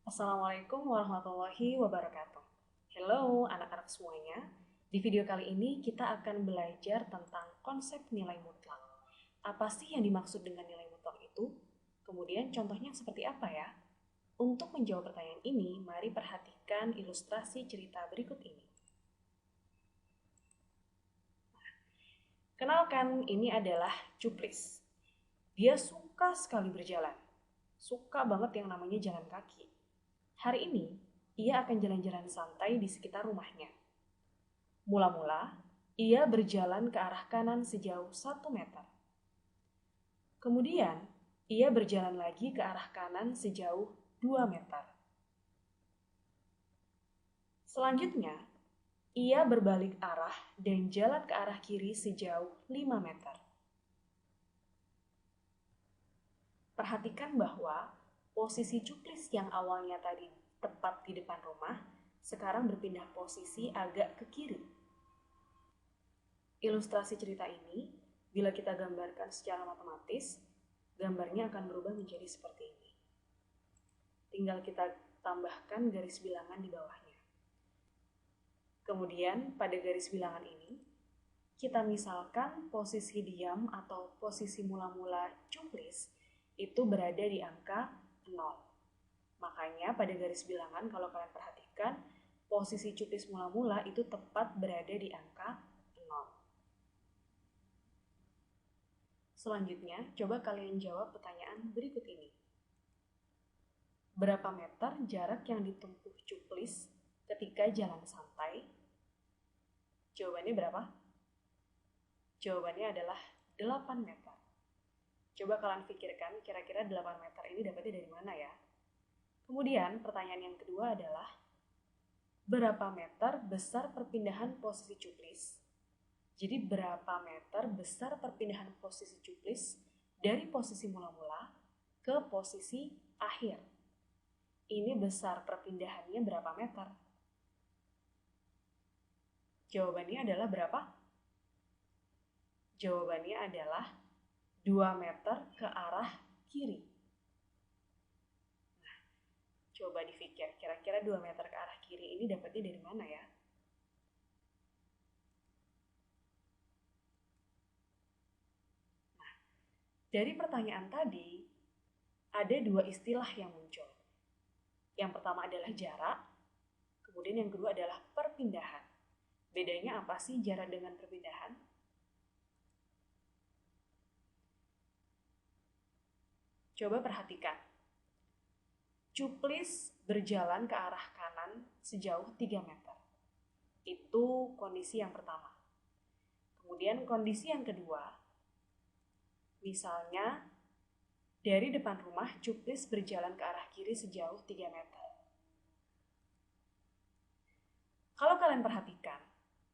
Assalamualaikum warahmatullahi wabarakatuh. Halo anak-anak semuanya. Di video kali ini kita akan belajar tentang konsep nilai mutlak. Apa sih yang dimaksud dengan nilai mutlak itu? Kemudian contohnya seperti apa ya? Untuk menjawab pertanyaan ini, mari perhatikan ilustrasi cerita berikut ini. Kenalkan, ini adalah Cuplis. Dia suka sekali berjalan. Suka banget yang namanya jalan kaki. Hari ini, ia akan jalan-jalan santai di sekitar rumahnya. Mula-mula, ia berjalan ke arah kanan sejauh 1 meter. Kemudian, ia berjalan lagi ke arah kanan sejauh 2 meter. Selanjutnya, ia berbalik arah dan jalan ke arah kiri sejauh 5 meter. Perhatikan bahwa posisi Cuplis yang awalnya tadi tepat di depan rumah, sekarang berpindah posisi agak ke kiri. Ilustrasi cerita ini, bila kita gambarkan secara matematis, gambarnya akan berubah menjadi seperti ini. Tinggal kita tambahkan garis bilangan di bawahnya. Kemudian, pada garis bilangan ini, kita misalkan posisi diam atau posisi mula-mula Cuplis itu berada di angka 0. Makanya pada garis bilangan kalau kalian perhatikan, posisi Cuplis mula-mula itu tepat berada di angka 0. Selanjutnya, coba kalian jawab pertanyaan berikut ini. Berapa meter jarak yang ditempuh Cuplis ketika jalan santai? Jawabannya berapa? Jawabannya adalah 8 meter. Coba kalian pikirkan kira-kira 8 meter ini dapatnya dari mana ya? Kemudian pertanyaan yang kedua adalah, berapa meter besar perpindahan posisi Cuplis? Jadi berapa meter besar perpindahan posisi Cuplis dari posisi mula-mula ke posisi akhir? Ini besar perpindahannya berapa meter? Jawabannya adalah berapa? Jawabannya adalah 2 meter ke arah kiri. Nah, coba dipikir, kira-kira 2 meter ke arah kiri ini dapatnya dari mana ya? Nah, dari pertanyaan tadi, ada dua istilah yang muncul. Yang pertama adalah jarak, kemudian yang kedua adalah perpindahan. Bedanya apa sih jarak dengan perpindahan? Coba perhatikan. Cuplis berjalan ke arah kanan sejauh 3 meter. Itu kondisi yang pertama. Kemudian kondisi yang kedua, misalnya dari depan rumah Cuplis berjalan ke arah kiri sejauh 3 meter. Kalau kalian perhatikan,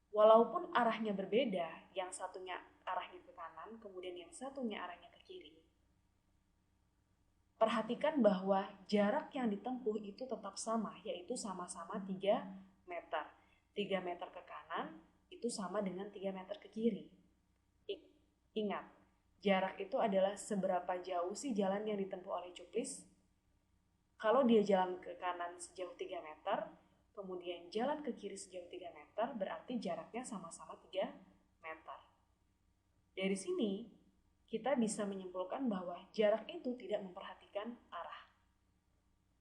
walaupun arahnya berbeda, yang satunya arahnya ke kanan, kemudian yang satunya arahnya ke kiri, perhatikan bahwa jarak yang ditempuh itu tetap sama, yaitu sama-sama 3 meter. 3 meter ke kanan itu sama dengan 3 meter ke kiri. Ingat, jarak itu adalah seberapa jauh sih jalan yang ditempuh oleh Cuplis. Kalau dia jalan ke kanan sejauh 3 meter, kemudian jalan ke kiri sejauh 3 meter, berarti jaraknya sama-sama 3 meter. Dari sini, kita bisa menyimpulkan bahwa jarak itu tidak memperhatikan arah.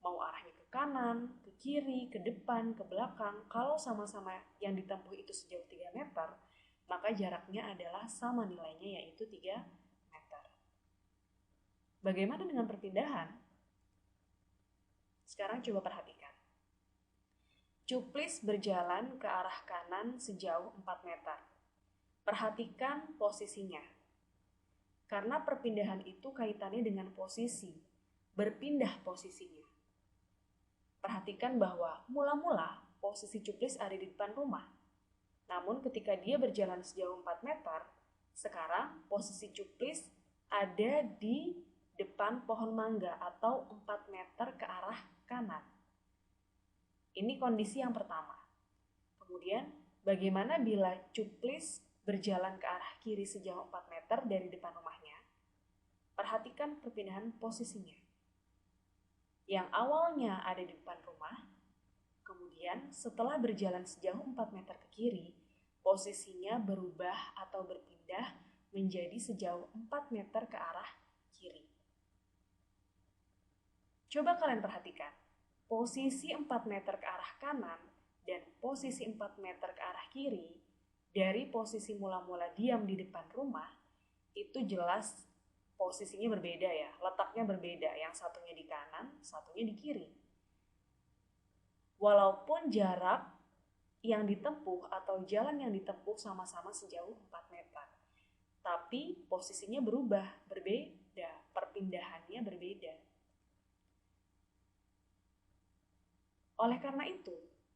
Mau arahnya ke kanan, ke kiri, ke depan, ke belakang, kalau sama-sama yang ditempuh itu sejauh 3 meter, maka jaraknya adalah sama nilainya, yaitu 3 meter. Bagaimana dengan perpindahan? Sekarang coba perhatikan. Cuplis berjalan ke arah kanan sejauh 4 meter. Perhatikan posisinya. Karena perpindahan itu kaitannya dengan posisi, berpindah posisinya. Perhatikan bahwa mula-mula posisi Cuplis ada di depan rumah. Namun ketika dia berjalan sejauh 4 meter, sekarang posisi Cuplis ada di depan pohon mangga atau 4 meter ke arah kanan. Ini kondisi yang pertama. Kemudian, bagaimana bila Cuplis berjalan ke arah kiri sejauh 4 meter dari depan rumahnya? Perhatikan perpindahan posisinya. yang awalnya ada di depan rumah, kemudian setelah berjalan sejauh 4 meter ke kiri, posisinya berubah atau berpindah menjadi sejauh 4 meter ke arah kiri. Coba kalian perhatikan, posisi 4 meter ke arah kanan dan posisi 4 meter ke arah kiri dari posisi mula-mula diam di depan rumah itu jelas posisinya berbeda ya, letaknya berbeda, yang satunya di kanan, satunya di kiri. Walaupun jarak yang ditempuh atau jalan yang ditempuh sama-sama sejauh 4 meter, tapi posisinya berubah, berbeda, perpindahannya berbeda. Oleh karena itu,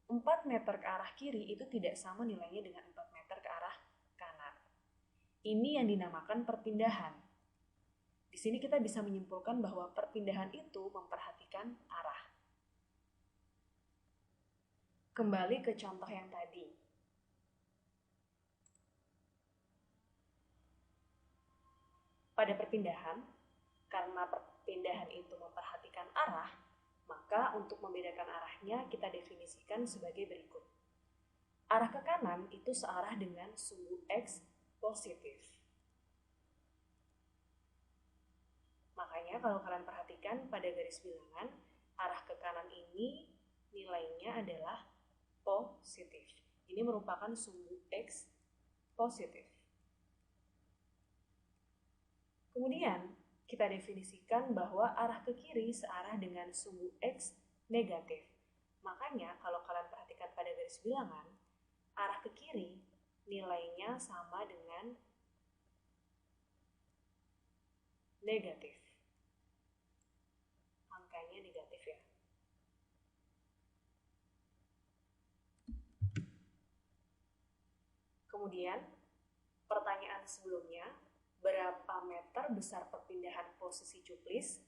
4 meter ke arah kiri itu tidak sama nilainya dengan 4 meter ke arah kanan. Ini yang dinamakan perpindahan. Di sini kita bisa menyimpulkan bahwa perpindahan itu memperhatikan arah. Kembali ke contoh yang tadi. Pada perpindahan, karena perpindahan itu memperhatikan arah, maka untuk membedakan arahnya kita definisikan sebagai berikut. Arah ke kanan itu searah dengan sumbu X positif. Makanya kalau kalian perhatikan pada garis bilangan, arah ke kanan ini nilainya adalah positif. Ini merupakan sumbu X positif. Kemudian, kita definisikan bahwa arah ke kiri searah dengan sumbu X negatif. Makanya, kalau kalian perhatikan pada garis bilangan, arah ke kiri nilainya sama dengan negatif. Angkanya negatif ya. Kemudian, pertanyaan sebelumnya, berapa meter besar perpindahan posisi cuplis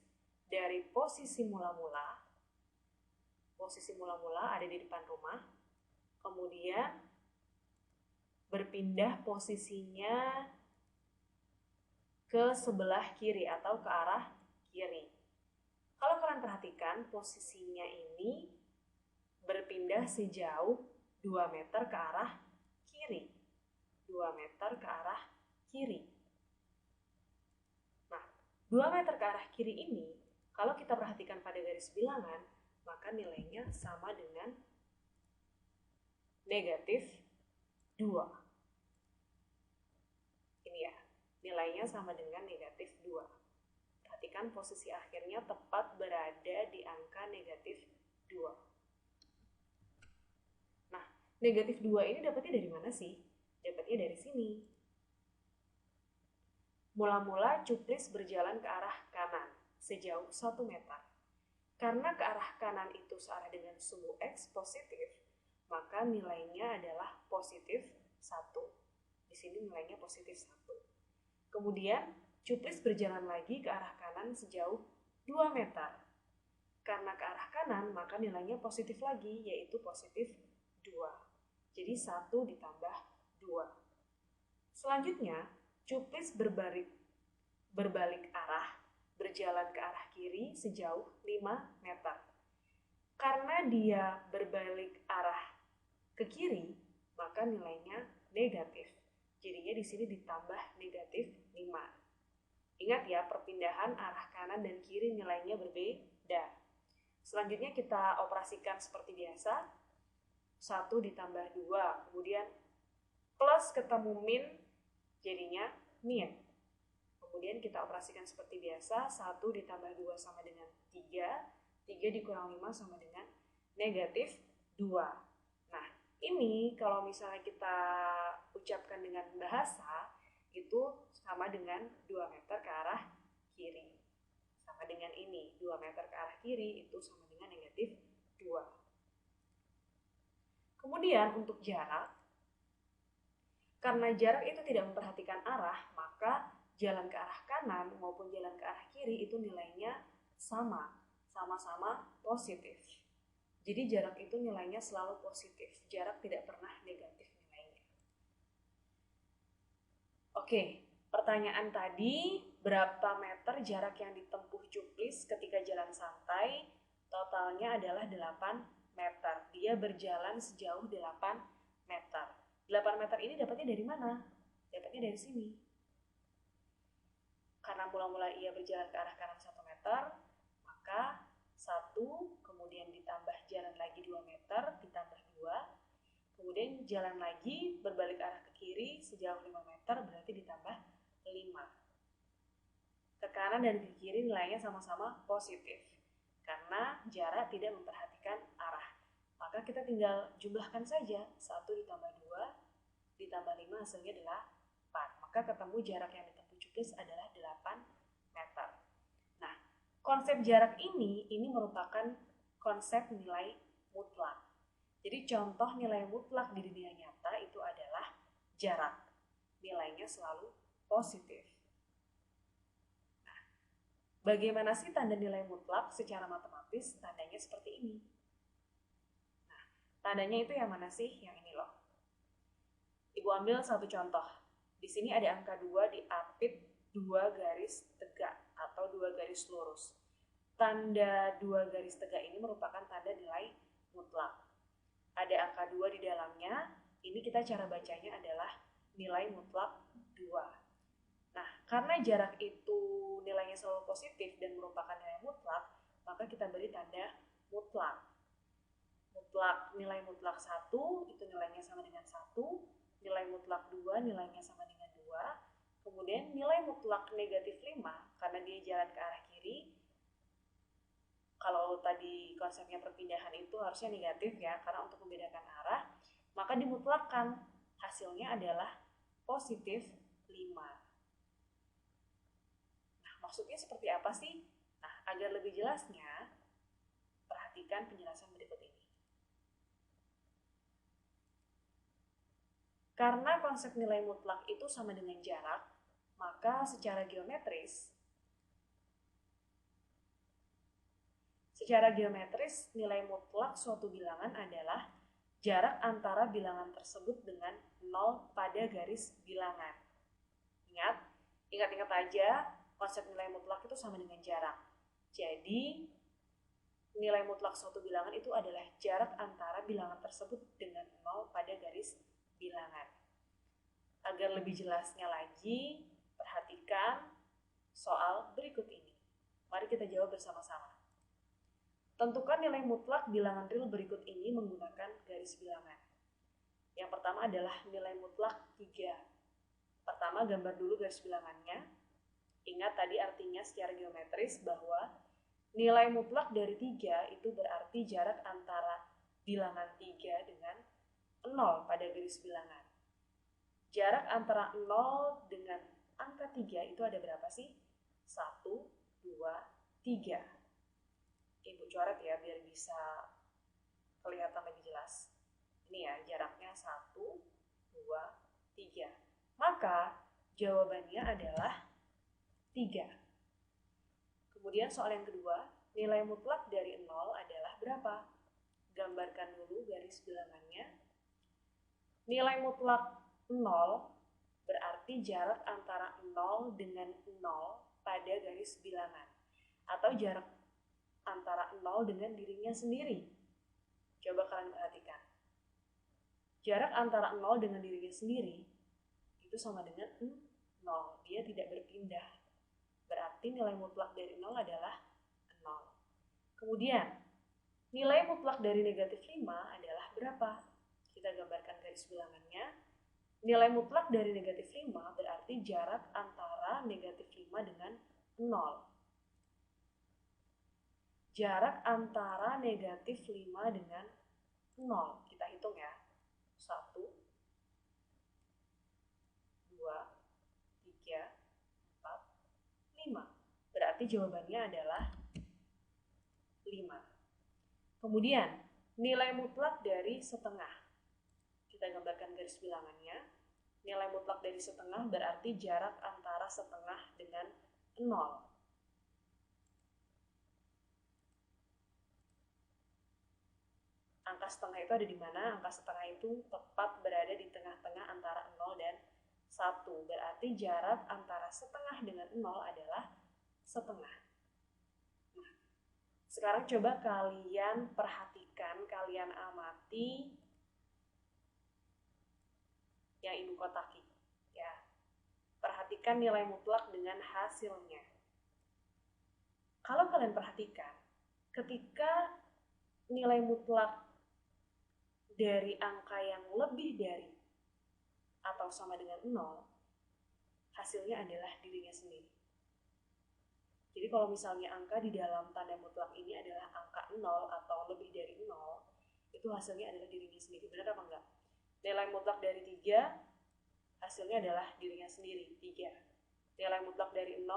dari posisi mula-mula ada di depan rumah, kemudian berpindah posisinya ke sebelah kiri atau ke arah kiri. Kalau kalian perhatikan, posisinya ini berpindah sejauh 2 meter ke arah kiri. 2 meter ke arah kiri. 2 meter ke arah kiri ini, kalau kita perhatikan pada garis bilangan, maka nilainya sama dengan negatif 2. Ini ya, nilainya sama dengan negatif 2. Perhatikan posisi akhirnya tepat berada di angka negatif 2. Nah, negatif 2 ini dapatnya dari mana sih? Dapatnya dari sini. Mula-mula cuplis berjalan ke arah kanan sejauh 1 meter. Karena ke arah kanan itu searah dengan sumbu X positif, maka nilainya adalah positif 1. Di sini nilainya positif 1. Kemudian cuplis berjalan lagi ke arah kanan sejauh 2 meter. Karena ke arah kanan, maka nilainya positif lagi, yaitu positif 2. Jadi 1 ditambah 2. Selanjutnya, cuplis berbalik arah, berjalan ke arah kiri sejauh 5 meter. Karena dia berbalik arah ke kiri, maka nilainya negatif. Jadinya di sini ditambah negatif 5. Ingat ya, perpindahan arah kanan dan kiri nilainya berbeda. Selanjutnya kita operasikan seperti biasa. 1 ditambah 2, kemudian plus ketemu min, jadinya min. Kemudian kita operasikan seperti biasa, 1 ditambah 2 sama dengan 3, 3 dikurang 5 sama dengan negatif 2. Nah, ini kalau misalnya kita ucapkan dengan bahasa, itu sama dengan 2 meter ke arah kiri. Sama dengan ini, 2 meter ke arah kiri itu sama dengan negatif 2. Kemudian untuk jarak, karena jarak itu tidak memperhatikan arah, maka jalan ke arah kanan maupun jalan ke arah kiri itu nilainya sama-sama positif. Jadi jarak itu nilainya selalu positif, jarak tidak pernah negatif nilainya. Oke, pertanyaan tadi, berapa meter jarak yang ditempuh cuplis ketika jalan santai Totalnya adalah 8 meter. Dia berjalan sejauh 8 meter. 8 meter ini dapatnya dari mana? Dapatnya dari sini. Karena mula-mula ia berjalan ke arah kanan 1 meter, maka 1, kemudian ditambah jalan lagi 2 meter, ditambah 2, kemudian jalan lagi berbalik arah ke kiri sejauh 5 meter, berarti ditambah 5. Ke kanan dan ke kiri nilainya sama-sama positif, karena jarak tidak memperhatikan arah. Maka kita tinggal jumlahkan saja, 1 ditambah 2, ditambah 5 hasilnya 8. Maka ketemu jarak yang ditempuh cukis adalah 8 meter. Nah, konsep jarak ini merupakan konsep nilai mutlak. Jadi contoh nilai mutlak di dunia nyata itu adalah jarak. Nilainya selalu positif. Nah, bagaimana sih tanda nilai mutlak secara matematis? Tandanya seperti ini. Nah, tandanya itu yang mana sih? Yang ini loh. Ibu ambil satu contoh. Di sini ada angka 2 diapit 2 garis tegak atau 2 garis lurus. Tanda 2 garis tegak ini merupakan tanda nilai mutlak. Ada angka 2 di dalamnya, ini kita cara bacanya adalah nilai mutlak 2. Nah, karena jarak itu nilainya selalu positif dan merupakan nilai mutlak, maka kita beri tanda mutlak. Mutlak, nilai mutlak 1 itu nilainya sama dengan 1, nilai mutlak 2 nilainya sama dengan 2, kemudian nilai mutlak negatif 5 karena dia jalan ke arah kiri. Kalau tadi konsepnya perpindahan itu harusnya negatif ya, karena untuk membedakan arah, maka dimutlakkan. Hasilnya adalah positif 5. Nah, maksudnya seperti apa sih? Nah, agar lebih jelasnya, perhatikan penjelasan berikut ini. Karena konsep nilai mutlak itu sama dengan jarak, maka secara geometris nilai mutlak suatu bilangan adalah jarak antara bilangan tersebut dengan 0 pada garis bilangan. Ingat aja, konsep nilai mutlak itu sama dengan jarak. Jadi, nilai mutlak suatu bilangan itu adalah jarak antara bilangan tersebut dengan 0 pada garis bilangan. Agar lebih jelasnya lagi, perhatikan soal berikut ini. Mari kita jawab bersama-sama. Tentukan nilai mutlak bilangan real berikut ini menggunakan garis bilangan. Yang pertama adalah nilai mutlak 3. Pertama, gambar dulu garis bilangannya. Ingat tadi artinya secara geometris bahwa nilai mutlak dari 3 itu berarti jarak antara bilangan 3 dengan 0 pada garis bilangan. Jarak antara 0 dengan angka 3 itu ada berapa sih? 1, 2, 3. Ibu coret ya biar bisa kelihatan lebih jelas. Ini ya jaraknya 1, 2, 3. Maka jawabannya adalah 3. Kemudian soal yang kedua, nilai mutlak dari 0 adalah berapa? Gambarkan dulu garis bilangannya. Nilai mutlak 0 berarti jarak antara 0 dengan 0 pada garis bilangan. Atau jarak antara 0 dengan dirinya sendiri. Coba kalian perhatikan. Jarak antara 0 dengan dirinya sendiri itu sama dengan 0. Dia tidak berpindah. Berarti nilai mutlak dari 0 adalah 0. Kemudian, nilai mutlak dari negatif 5 adalah berapa? Kita gambarkan garis bilangannya. Nilai mutlak dari negatif 5 berarti jarak antara negatif 5 dengan 0. Jarak antara negatif 5 dengan 0. Kita hitung ya. 1, 2, 3, 4, 5. Berarti jawabannya adalah 5. Kemudian, nilai mutlak dari setengah. Kita gambarkan garis bilangannya. Nilai mutlak dari setengah berarti jarak antara setengah dengan 0. Angka setengah itu ada di mana? Angka setengah itu tepat berada di tengah-tengah antara 0 dan 1. Berarti jarak antara setengah dengan 0 adalah setengah. Nah, Sekarang coba kalian perhatikan, kalian amati yang ibu kotaki. Ya. Perhatikan nilai mutlak dengan hasilnya. Kalau kalian perhatikan, ketika nilai mutlak dari angka yang lebih dari atau sama dengan 0, hasilnya adalah dirinya sendiri. Jadi kalau misalnya angka di dalam tanda mutlak ini adalah angka 0 atau lebih dari 0, itu hasilnya adalah dirinya sendiri. Benar apa enggak? Nilai mutlak dari 3, hasilnya adalah dirinya sendiri, 3. Nilai mutlak dari 0,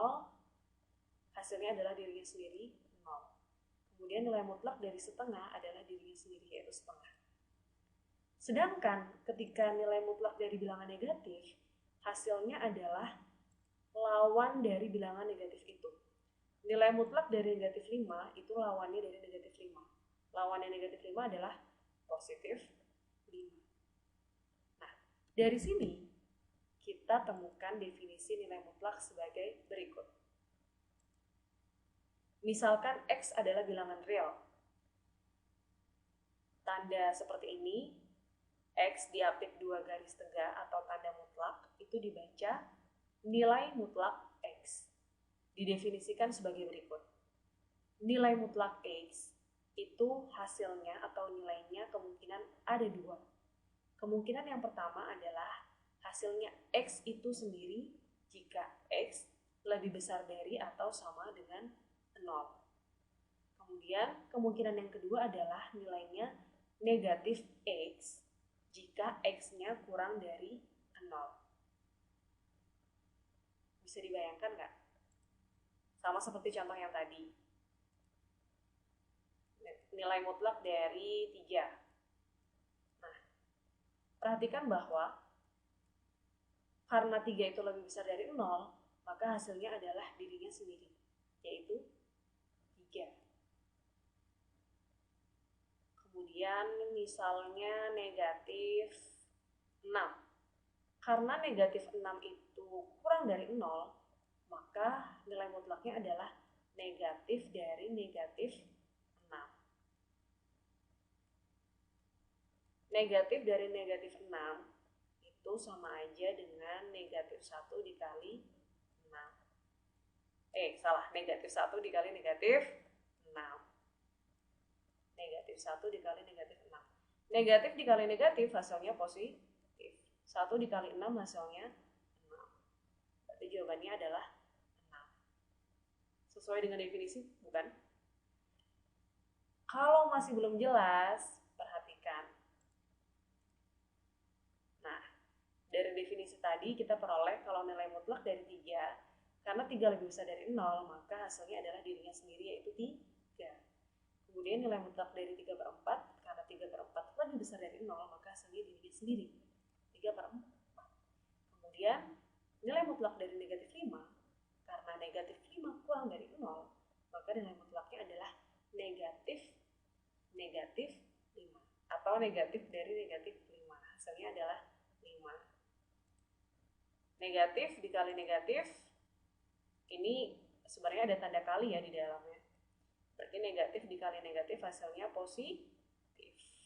hasilnya adalah dirinya sendiri, 0. Kemudian nilai mutlak dari setengah adalah dirinya sendiri, yaitu setengah. Sedangkan ketika nilai mutlak dari bilangan negatif, hasilnya adalah lawan dari bilangan negatif itu. Nilai mutlak dari negatif 5 itu lawannya dari negatif 5. Lawannya negatif 5 adalah positif 5. Nah, dari sini kita temukan definisi nilai mutlak sebagai berikut. Misalkan X adalah bilangan real. Tanda seperti ini, X diapit 2 garis tegak atau tanda mutlak, itu dibaca nilai mutlak X. Didefinisikan sebagai berikut. Nilai mutlak X itu hasilnya atau nilainya kemungkinan ada 2. Kemungkinan yang pertama adalah hasilnya X itu sendiri jika X lebih besar dari atau sama dengan 0. Kemudian kemungkinan yang kedua adalah nilainya negatif X jika X-nya kurang dari 0. Bisa dibayangkan nggak? Sama seperti contoh yang tadi. Nilai mutlak dari 3. Nah, perhatikan bahwa karena 3 itu lebih besar dari 0, maka hasilnya adalah dirinya sendiri, yaitu 3. Kemudian misalnya negatif 6. Karena negatif 6 itu kurang dari 0, maka nilai mutlaknya adalah negatif dari negatif 6. Negatif dari negatif 6 itu sama aja dengan negatif 1 dikali 6. Negatif 1 dikali negatif 6. Negatif 1 dikali negatif 6. Negatif dikali negatif hasilnya positif. 1 dikali 6 hasilnya 6. Berarti jawabannya adalah 6. Sesuai dengan definisi, bukan? Kalau masih belum jelas, perhatikan. Nah, dari definisi tadi kita peroleh kalau nilai mutlak dari 3, karena 3 lebih besar dari 0, maka hasilnya adalah dirinya sendiri, yaitu 3. Kemudian nilai mutlak dari 3/4, karena 3/4 lebih besar dari 0, maka hasilnya dirinya sendiri, 3/4. Kemudian nilai mutlak dari negatif 5, karena negatif 5 kurang dari 0, maka nilai mutlaknya adalah negatif 5, atau negatif dari negatif 5. Hasilnya adalah 5. Negatif dikali negatif, ini sebenarnya ada tanda kali ya di dalamnya. Berarti negatif dikali negatif hasilnya positif 5.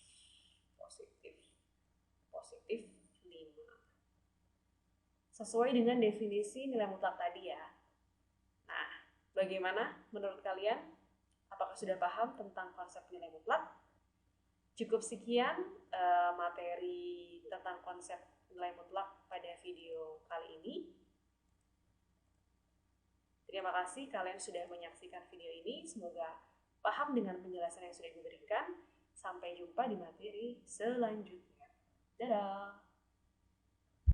Sesuai dengan definisi nilai mutlak tadi ya. Nah, bagaimana menurut kalian? Apakah sudah paham tentang konsep nilai mutlak? Cukup sekian materi tentang konsep nilai mutlak pada video kali ini. Terima kasih kalian sudah menyaksikan video ini. Semoga paham dengan penjelasan yang sudah diberikan. Sampai jumpa di materi selanjutnya. Dadah!